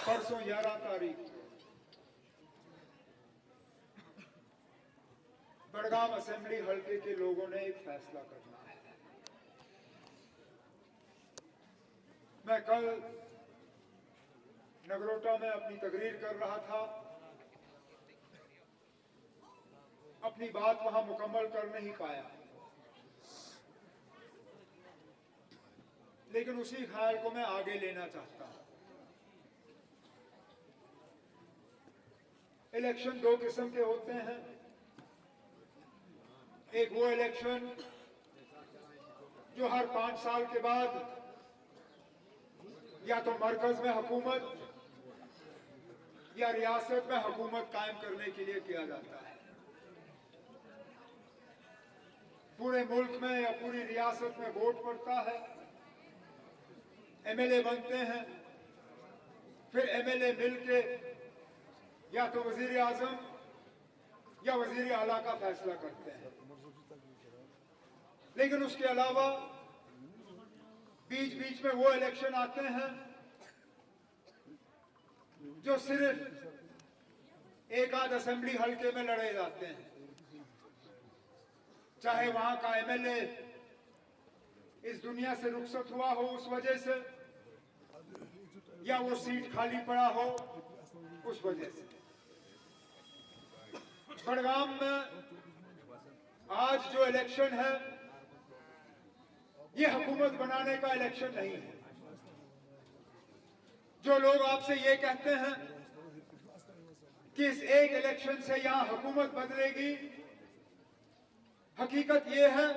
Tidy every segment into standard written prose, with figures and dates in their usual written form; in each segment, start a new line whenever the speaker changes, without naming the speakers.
परसों 11 तारीख बड़गाम असेंबली हलके के लोगों ने एक फैसला करना है। मैं कल नगरोटा में अपनी तकरीर कर रहा था, अपनी बात वहां मुकम्मल कर नहीं पाया, लेकिन उसी ख्याल को मैं आगे लेना चाहता हूं। इलेक्शन दो किस्म के होते हैं। एक वो इलेक्शन जो हर 5 साल के बाद या तो मरकज में हुकूमत या रियासत में हुकूमत कायम करने के लिए किया जाता है। पूरे मुल्क में या पूरी रियासत में वोट पड़ता है, एमएलए बनते हैं, फिर एमएलए मिलके या तो वजीर आजम या वजीर आला का फैसला करते हैं। लेकिन उसके अलावा बीच बीच में वो इलेक्शन आते हैं जो सिर्फ एक आध असेंबली हलके में लड़े जाते हैं, चाहे वहां का एमएलए इस दुनिया से रुखसत हुआ हो उस वजह से, या वो सीट खाली पड़ा हो उस वजह से। बड़गाम में आज जो इलेक्शन है ये हुकूमत बनाने का इलेक्शन नहीं है। जो लोग आपसे ये कहते हैं कि इस एक इलेक्शन से यहां हुकूमत बदलेगी, हकीकत ये है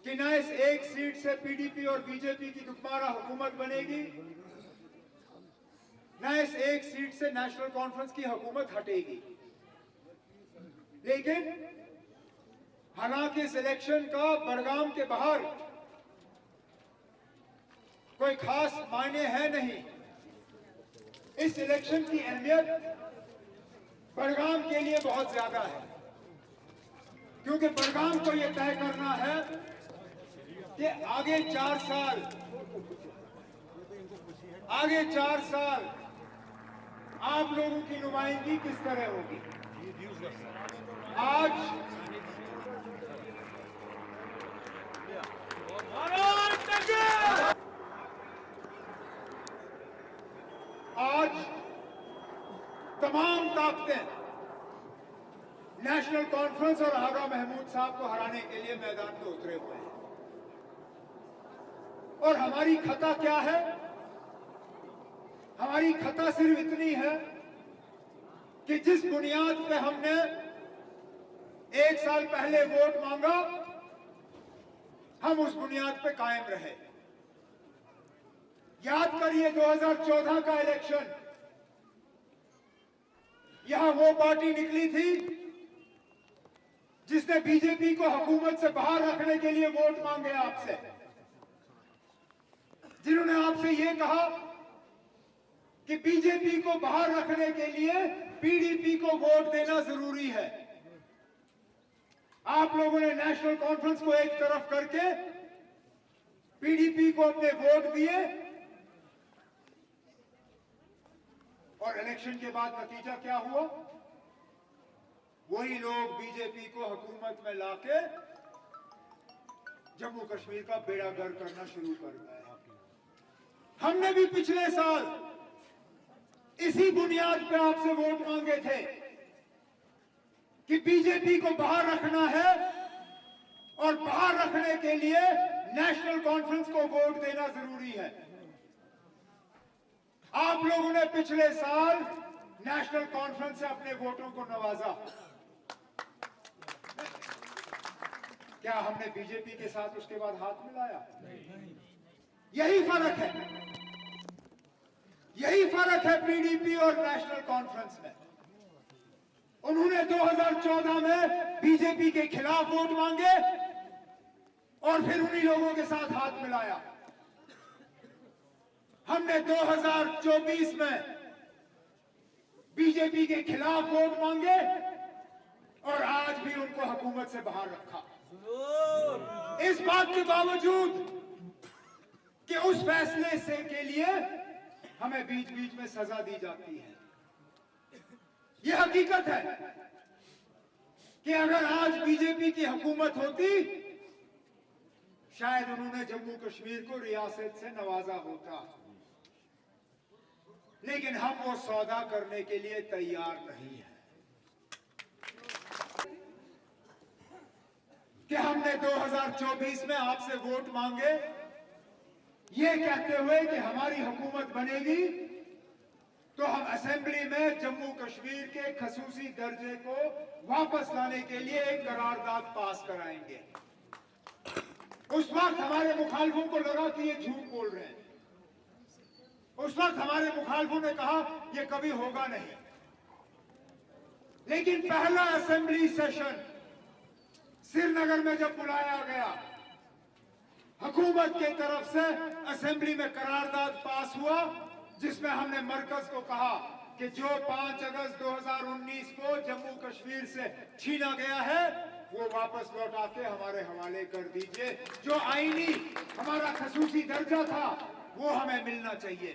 कि न इस एक सीट से पीडीपी और बीजेपी की दुखमारा हुकूमत बनेगी, न इस एक सीट से नेशनल कॉन्फ्रेंस की हुकूमत हटेगी। लेकिन हालांकि इस इलेक्शन का बड़गाम के बाहर कोई खास मायने है नहीं, इस इलेक्शन की अहमियत बड़गाम के लिए बहुत ज्यादा है, क्योंकि बड़गाम को यह तय करना है कि आगे 4 साल आप लोगों की नुमाइंदगी किस तरह होगी। आज तमाम ताकतें नेशनल कॉन्फ्रेंस और आगा महमूद साहब को हराने के लिए मैदान में उतरे हुए हैं। और हमारी खता क्या है? हमारी खता सिर्फ इतनी है कि जिस बुनियाद पे हमने 1 साल पहले वोट मांगा, हम उस बुनियाद पे कायम रहे। याद करिए 2014 का इलेक्शन, यहां वो पार्टी निकली थी जिसने बीजेपी को हुकूमत से बाहर रखने के लिए वोट मांगे आपसे, जिन्होंने आपसे ये कहा कि बीजेपी को बाहर रखने के लिए पीडीपी को वोट देना जरूरी है। आप लोगों ने नेशनल कॉन्फ्रेंस को एक तरफ करके पीडीपी को अपने वोट दिए, और इलेक्शन के बाद नतीजा क्या हुआ? वही लोग बीजेपी को हुकूमत में लाके जम्मू कश्मीर का बेड़ा गर्क करना शुरू कर गए। हमने भी पिछले साल इसी बुनियाद पे आपसे वोट मांगे थे कि बीजेपी को बाहर रखना है, और बाहर रखने के लिए नेशनल कॉन्फ्रेंस को वोट देना जरूरी है। आप लोगों ने पिछले साल नेशनल कॉन्फ्रेंस से अपने वोटों को नवाजा। क्या हमने बीजेपी के साथ उसके बाद हाथ मिलाया? यही फर्क है, यही फर्क है पीडीपी और नेशनल कॉन्फ्रेंस में। उन्होंने 2014 में बीजेपी के खिलाफ वोट मांगे और फिर उन्हीं लोगों के साथ हाथ मिलाया। हमने 2024 में बीजेपी के खिलाफ वोट मांगे और आज भी उनको हुकूमत से बाहर रखा। इस बात के बावजूद कि उस फैसले से के लिए हमें बीच बीच में सजा दी जाती है। यह हकीकत है कि अगर आज बीजेपी की हुकूमत होती, शायद उन्होंने जम्मू कश्मीर को रियासत से नवाजा होता, लेकिन हम वो सौदा करने के लिए तैयार नहीं है कि हमने 2024 में आपसे वोट मांगे ये कहते हुए कि हमारी हुकूमत बनेगी तो हम असेंबली में जम्मू कश्मीर के खसूसी दर्जे को वापस लाने के लिए एक करारदाद पास कराएंगे। उस वक्त हमारे मुखालिफों को लगा कि ये झूठ बोल रहे हैं। उस वक्त हमारे मुखालिफों ने कहा ये कभी होगा नहीं। लेकिन पहला असेंबली सेशन श्रीनगर में जब बुलाया गया, हुकूमत की तरफ से असेंबली में करारदाद पास हुआ जिसमें हमने मरकज को कहा कि जो 5 अगस्त 2019 को जम्मू कश्मीर से छीना गया है वो वापस लौटा के हमारे हवाले कर दीजिए। जो आईनी हमारा खसूसी दर्जा था वो हमें मिलना चाहिए।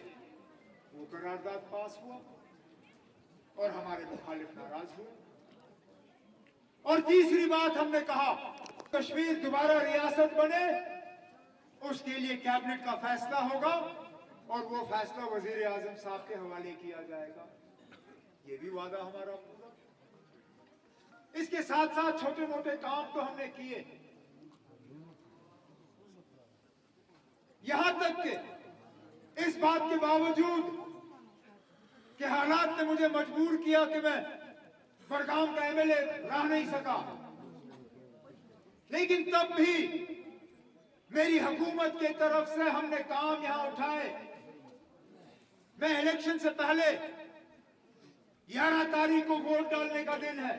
वो करारदाद पास हुआ और हमारे मुखालिफ नाराज हुए। और तीसरी बात हमने कहा कश्मीर दोबारा रियासत बने, उसके लिए कैबिनेट का फैसला होगा और वो फैसला वजीर आजम साहब के हवाले किया जाएगा। ये भी वादा हमारा पूरा। इसके साथ साथ छोटे मोटे काम तो हमने किए, यहां तक कि इस बात के बावजूद कि हालात ने मुझे मजबूर किया कि मैं बड़गाम का एमएलए रह नहीं सका, लेकिन तब भी मेरी हुकूमत की तरफ से हमने काम यहां उठाए। मैं इलेक्शन से पहले 11 तारीख को वोट डालने का दिन है,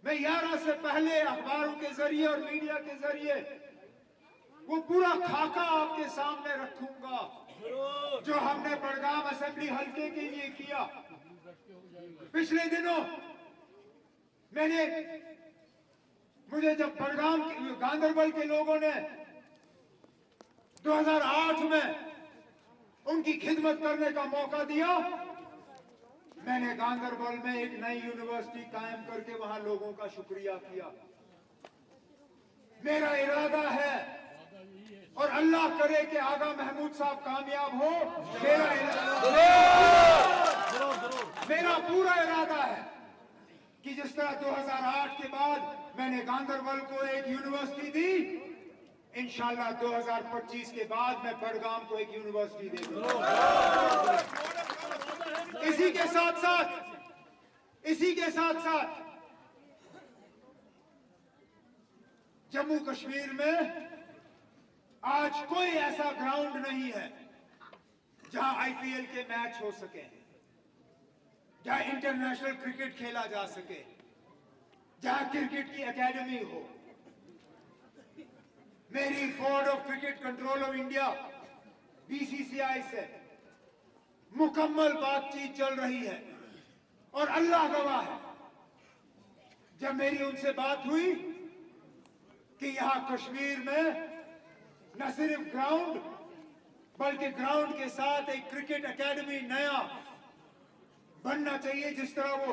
मैं 11 से पहले अखबारों के जरिए और मीडिया के जरिए वो पूरा खाका आपके सामने रखूंगा जो हमने बड़गाम असेंबली हल्के के लिए किया। पिछले दिनों मुझे जब बड़गाम गांदरबल के लोगों ने 2008 में उनकी खिदमत करने का मौका दिया, मैंने गांदरबल में एक नई यूनिवर्सिटी कायम करके वहां लोगों का शुक्रिया किया। मेरा इरादा है और अल्लाह करे कि आगा महमूद साहब कामयाब हो, मेरा पूरा इरादा है कि जिस तरह 2008 के बाद मैंने गांदरबल को एक यूनिवर्सिटी दी, इंशाल्लाह 2025 के बाद मैं बड़गाम को एक यूनिवर्सिटी दे दूंगा। इसी के साथ साथ जम्मू कश्मीर में आज कोई ऐसा ग्राउंड नहीं है जहां आईपीएल के मैच हो सके, जहां इंटरनेशनल क्रिकेट खेला जा सके, जहां क्रिकेट की एकेडमी हो। मेरी board of cricket control of India BCCI से मुकम्मल बातचीत चल रही है और अल्लाह गवाह है, जब मेरी उनसे बात हुई कि यहां कश्मीर में न सिर्फ ग्राउंड बल्कि ग्राउंड के साथ एक क्रिकेट एकेडमी नया बनना चाहिए, जिस तरह वो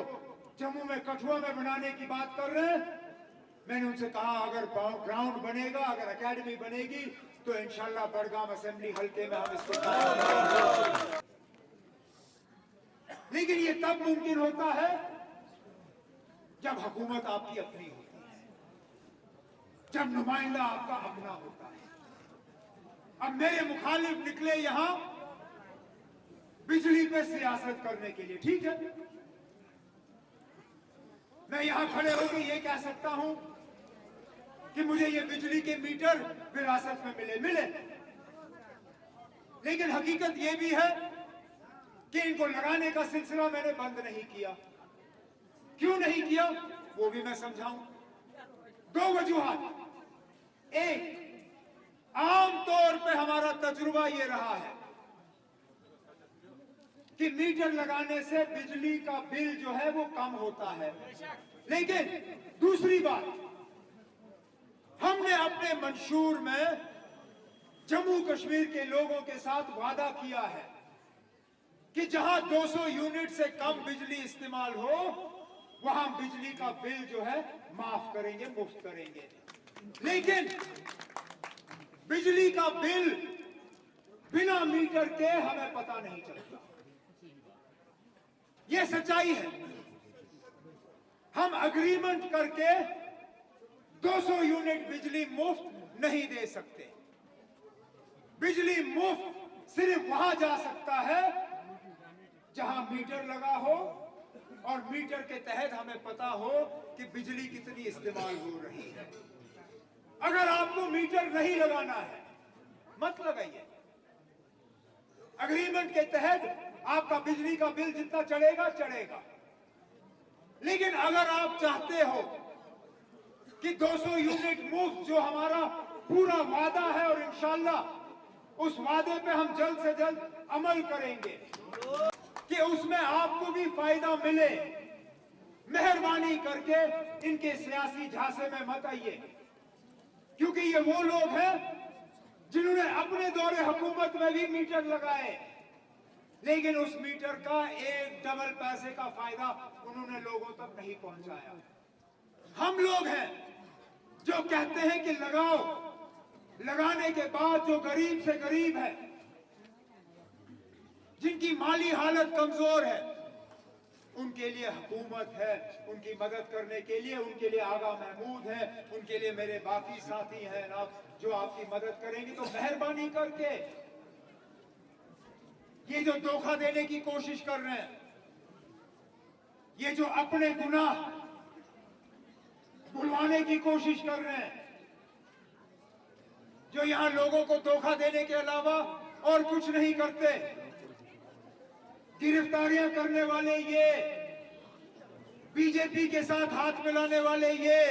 जम्मू में कठुआ में बनाने की बात कर रहे हैं। मैंने उनसे कहा अगर ग्राउंड बनेगा, अगर एकेडमी बनेगी तो इंशाल्लाह बड़गाम असेंबली हल्के में हम इसको करेंगे। लेकिन ये तब मुमकिन होता है जब हुकूमत आपकी अपनी होती है, जब नुमाइंदा आपका अपना होता है। अब मेरे मुखालिफ निकले यहां बिजली पे सियासत करने के लिए, ठीक है, मैं यहां खड़े होकर ये कह सकता हूं कि मुझे ये बिजली के मीटर विरासत में मिले, लेकिन हकीकत ये भी है कि इनको लगाने का सिलसिला मैंने बंद नहीं किया। क्यों नहीं किया वो भी मैं समझाऊं। 2 वजूहात। एक, आमतौर पे हमारा तजुर्बा ये रहा है कि मीटर लगाने से बिजली का बिल जो है वो कम होता है, लेकिन दूसरी बात, हमने अपने मंशूर में जम्मू कश्मीर के लोगों के साथ वादा किया है कि जहां 200 यूनिट से कम बिजली इस्तेमाल हो वहां बिजली का बिल जो है माफ करेंगे, मुफ्त करेंगे। लेकिन बिजली का बिल बिना मीटर के हमें पता नहीं चलता। यह सच्चाई है। हम एग्रीमेंट करके 200 यूनिट बिजली मुफ्त नहीं दे सकते। बिजली मुफ्त सिर्फ वहां जा सकता है जहां मीटर लगा हो और मीटर के तहत हमें पता हो कि बिजली कितनी इस्तेमाल हो रही है। अगर आपको मीटर नहीं लगाना है मत लगाइए। एग्रीमेंट के तहत आपका बिजली का बिल जितना चढ़ेगा चढ़ेगा। लेकिन अगर आप चाहते हो कि 200 यूनिट मुफ्त जो हमारा पूरा वादा है और इंशाल्लाह उस वादे पे हम जल्द से जल्द अमल करेंगे कि उसमें आपको भी फायदा मिले, मेहरबानी करके इनके सियासी झांसे में मत आइए। क्योंकि ये वो लोग हैं जिन्होंने अपने दौरे हुकूमत में भी मीटर लगाए, लेकिन उस मीटर का एक डबल पैसे का फायदा उन्होंने लोगों तक नहीं पहुंचाया। हम लोग हैं जो कहते हैं कि लगाओ, लगाने के बाद जो गरीब से गरीब है, जिनकी माली हालत कमजोर है, उनके लिए हुकूमत है, उनकी मदद करने के लिए उनके लिए आगा महमूद है, उनके लिए मेरे बाकी साथी हैं ना जो आपकी मदद करेंगे। तो मेहरबानी करके ये जो धोखा देने की कोशिश कर रहे हैं, ये जो अपने गुनाह बुलवाने की कोशिश कर रहे हैं, जो यहां लोगों को धोखा देने के अलावा और कुछ नहीं करते, गिरफ्तारियां करने वाले ये, बीजेपी के साथ हाथ मिलाने वाले ये,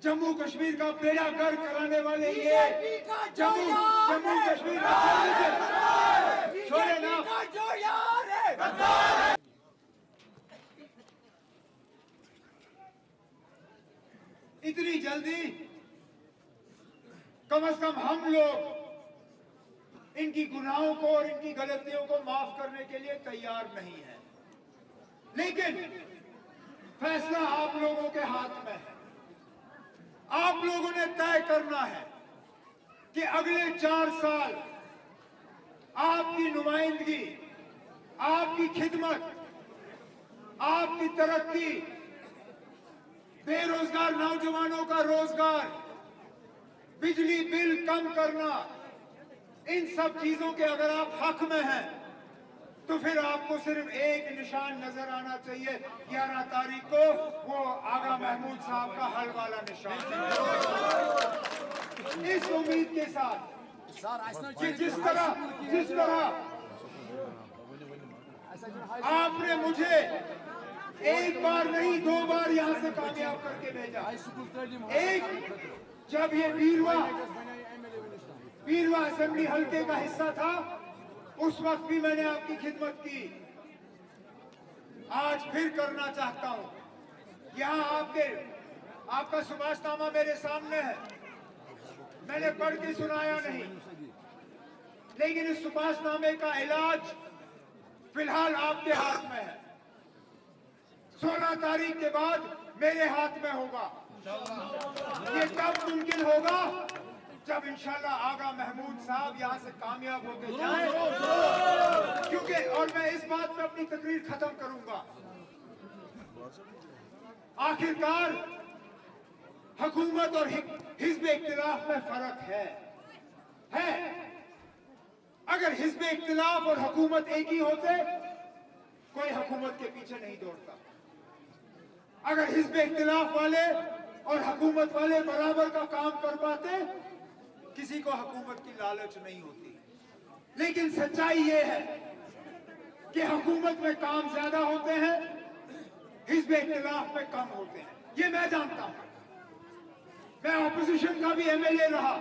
जम्मू कश्मीर का बेड़ा गर्क कराने वाले ये, जम्मू कश्मीर का छोड़े ना। इतनी जल्दी कम से कम हम लोग इनकी गुनाहों को और इनकी गलतियों को माफ करने के लिए तैयार नहीं है। लेकिन फैसला आप लोगों के हाथ में है। आप लोगों ने तय करना है कि अगले 4 साल आपकी नुमाइंदगी, आपकी खिदमत, आपकी तरक्की, बेरोजगार नौजवानों का रोजगार, बिजली बिल कम करना, इन सब चीजों के अगर आप हक में हैं तो फिर आपको सिर्फ एक निशान नजर आना चाहिए 11 तारीख को, वो आगा महमूद साहब का हल वाला निशान। इस उम्मीद के साथ कि जिस तरह आपने मुझे एक बार नहीं 2 बार यहां से कामयाब करके भेजा। एक जब ये बीरवा असेंबली हल्के का हिस्सा था, उस वक्त भी मैंने आपकी खिदमत की। आज फिर करना चाहता हूं। यहाँ आपका सुभाषनामा मेरे सामने है, मैंने पढ़ के सुनाया नहीं, लेकिन इस सुभाषनामे का इलाज फिलहाल आपके हाथ में है। 16 तारीख के बाद मेरे हाथ में होगा। ये कब मुमकिन होगा? जब इंशाल्लाह आगा महमूद साहब यहां से कामयाब होके जाएं। क्योंकि और मैं इस बात पे अपनी तकरीर खत्म करूंगा। आखिरकार हुकूमत और हिज़्ब इख्तिलाफ में फर्क है। अगर हिज़्ब इख्तिलाफ और हुकूमत एक ही होते, कोई हुकूमत के पीछे नहीं दौड़ता। अगर हिज़्ब इख्तिलाफ वाले और हुकूमत वाले बराबर का काम कर पाते, किसी को हुकूमत की लालच नहीं होती। लेकिन सच्चाई ये है कि हुकूमत में काम ज्यादा होते हैं, हिज़्ब इख्तिलाफ में कम होते हैं। ये मैं जानता हूं। मैं ऑपोजिशन का भी एमएलए रहा,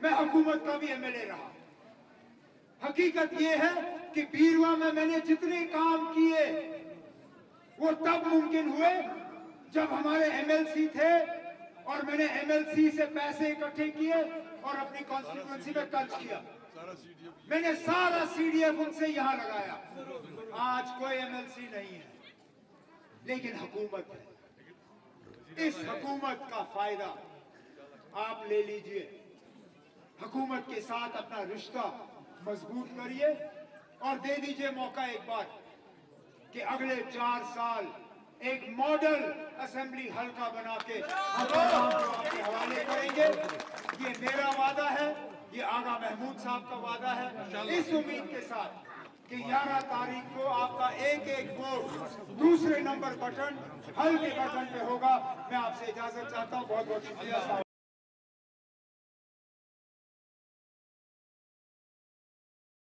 मैं हुकूमत का भी एमएलए रहा। हकीकत ये है कि बीरवा में मैंने जितने काम किए वो तब मुमकिन हुए जब हमारे एमएलसी थे और मैंने एमएलसी से पैसे इकट्ठे किए और अपनी कॉन्स्टिट्यूएंसी में खर्च किया। मैंने सारा सीडीएफ उनसे यहां लगाया। आज कोई एमएलसी नहीं है, लेकिन हुकूमत है। इस हुकूमत का फायदा आप ले लीजिए। हुकूमत के साथ अपना रिश्ता मजबूत करिए और दे दीजिए मौका एक बार कि अगले 4 साल एक मॉडल असेंबली हल्का बना के हम आपके हवाले करेंगे। ये मेरा वादा है, ये आगा महमूद साहब का वादा है। इस उम्मीद के साथ कि 11 तारीख को आपका एक एक वोट दूसरे नंबर बटन हल्के बटन पे होगा। मैं आपसे इजाजत चाहता हूँ। बहुत बहुत शुक्रिया।